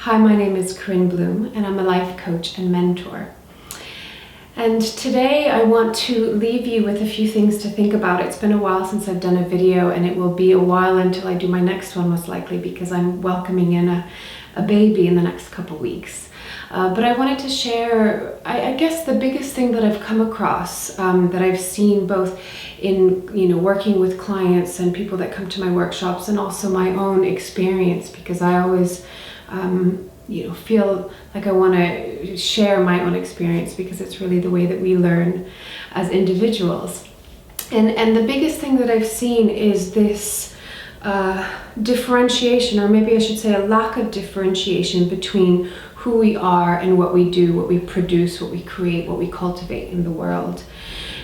Hi, my name is Corinne Bloom and I'm a life coach and mentor. And today I want to leave you with a few things to think about. It's been a while since I've done a video, and it will be a while until I do my next one, most likely, because I'm welcoming in a baby in the next couple weeks. But I wanted to share, I guess the biggest thing that I've come across, that I've seen both in working with clients and people that come to my workshops, and also my own experience, because I always feel like I want to share my own experience, because it's really the way that we learn as individuals. And the biggest thing that I've seen is this differentiation, or maybe I should say a lack of differentiation between who we are and what we do, what we produce, what we create, what we cultivate in the world.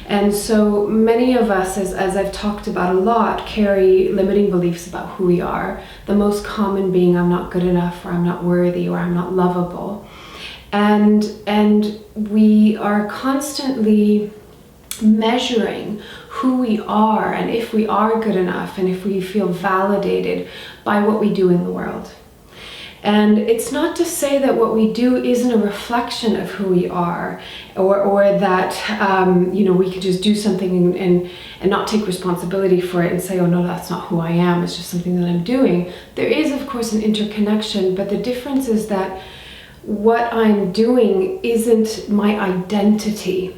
And so many of us, as I've talked about a lot, carry limiting beliefs about who we are. The most common being, I'm not good enough, or I'm not worthy, or I'm not lovable. And we are constantly measuring who we are, and if we are good enough, and if we feel validated by what we do in the world. And it's not to say that what we do isn't a reflection of who we are, or that we could just do something and not take responsibility for it and say, oh no, that's not who I am, it's just something that I'm doing. There is, of course, an interconnection, but the difference is that what I'm doing isn't my identity.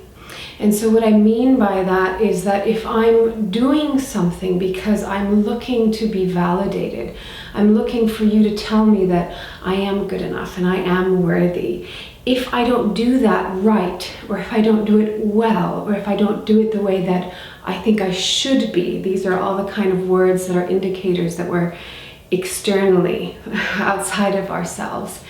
And so what I mean by that is that if I'm doing something because I'm looking to be validated, I'm looking for you to tell me that I am good enough and I am worthy. If I don't do that right, or if I don't do it well, or if I don't do it the way that I think I should be, these are all the kind of words that are indicators that we're externally outside of ourselves,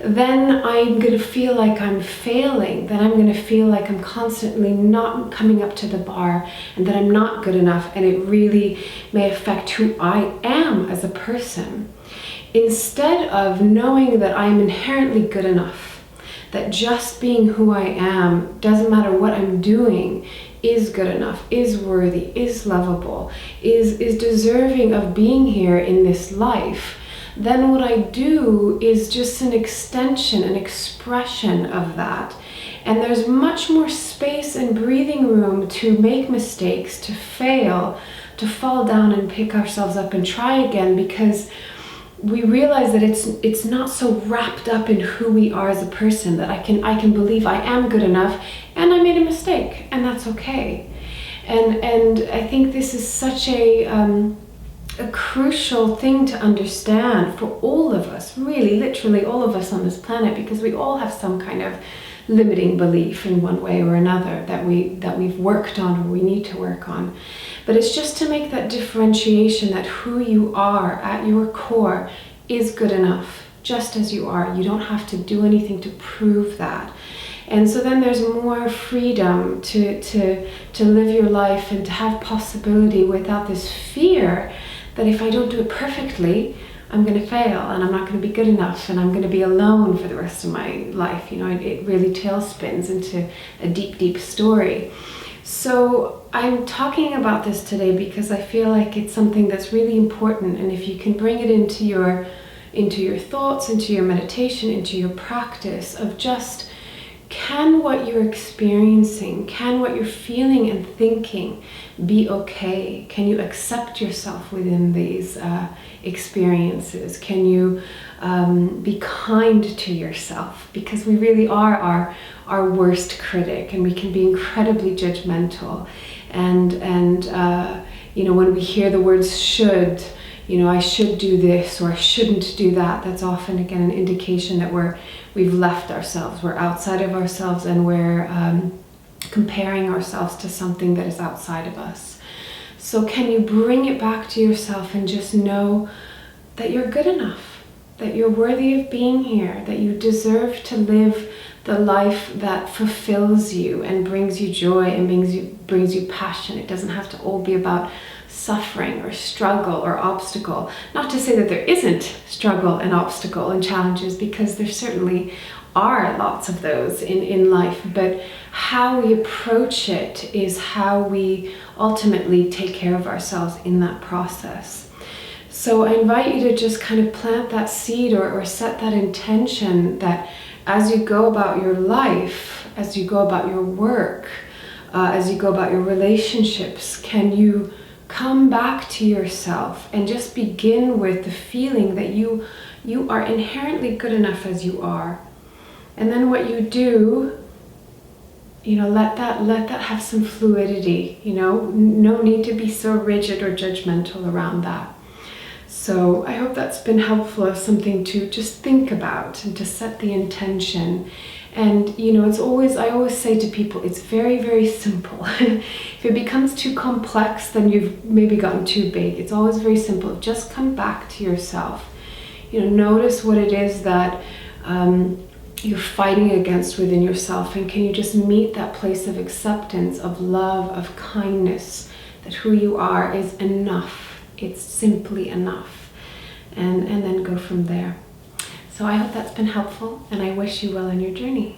then I'm going to feel like I'm failing, then I'm going to feel like I'm constantly not coming up to the bar, and that I'm not good enough, and it really may affect who I am as a person. Instead of knowing that I'm inherently good enough, that just being who I am, doesn't matter what I'm doing, is good enough, is worthy, is lovable, is deserving of being here in this life, then what I do is just an extension, an expression of that. And there's much more space and breathing room to make mistakes, to fail, to fall down and pick ourselves up and try again, because we realize that it's not so wrapped up in who we are as a person, that I can believe I am good enough and I made a mistake, and that's okay. And I think this is such a crucial thing to understand for all of us, really, literally all of us on this planet, because we all have some kind of limiting belief in one way or another that we've worked on, or we need to work on. But it's just to make that differentiation that who you are at your core is good enough, just as you are. You don't have to do anything to prove that. And so then there's more freedom to live your life and to have possibility without this fear that if I don't do it perfectly, I'm going to fail, and I'm not going to be good enough, and I'm going to be alone for the rest of my life. It really tailspins into a deep, deep story. So I'm talking about this today because I feel like it's something that's really important, and if you can bring it into your thoughts, into your meditation, into your practice of just, can what you're experiencing, can what you're feeling and thinking be okay? Can you accept yourself within these experiences? Can you be kind to yourself? Because we really are our worst critic, and we can be incredibly judgmental. And when we hear the words should, I should do this, or I shouldn't do that, that's often, again, an indication that we've left ourselves, we're outside of ourselves, and we're comparing ourselves to something that is outside of us. So can you bring it back to yourself and just know that you're good enough, that you're worthy of being here, that you deserve to live the life that fulfills you and brings you joy and brings you passion. It doesn't have to all be about suffering or struggle or obstacle. Not to say that there isn't struggle and obstacle and challenges, because there certainly are lots of those in life, but how we approach it is how we ultimately take care of ourselves in that process. So I invite you to just kind of plant that seed or set that intention that as you go about your life, as you go about your work, as you go about your relationships, can you come back to yourself and just begin with the feeling that you are inherently good enough as you are. And then what you do, let that have some fluidity, no need to be so rigid or judgmental around that. So I hope that's been helpful as something to just think about and to set the intention. And I always say to people, it's very, very simple. If it becomes too complex, then you've maybe gotten too big. It's always very simple. Just come back to yourself. Notice what it is that you're fighting against within yourself, and can you just meet that place of acceptance, of love, of kindness, that who you are is enough. It's simply enough. And then go from there. So I hope that's been helpful, and I wish you well on your journey.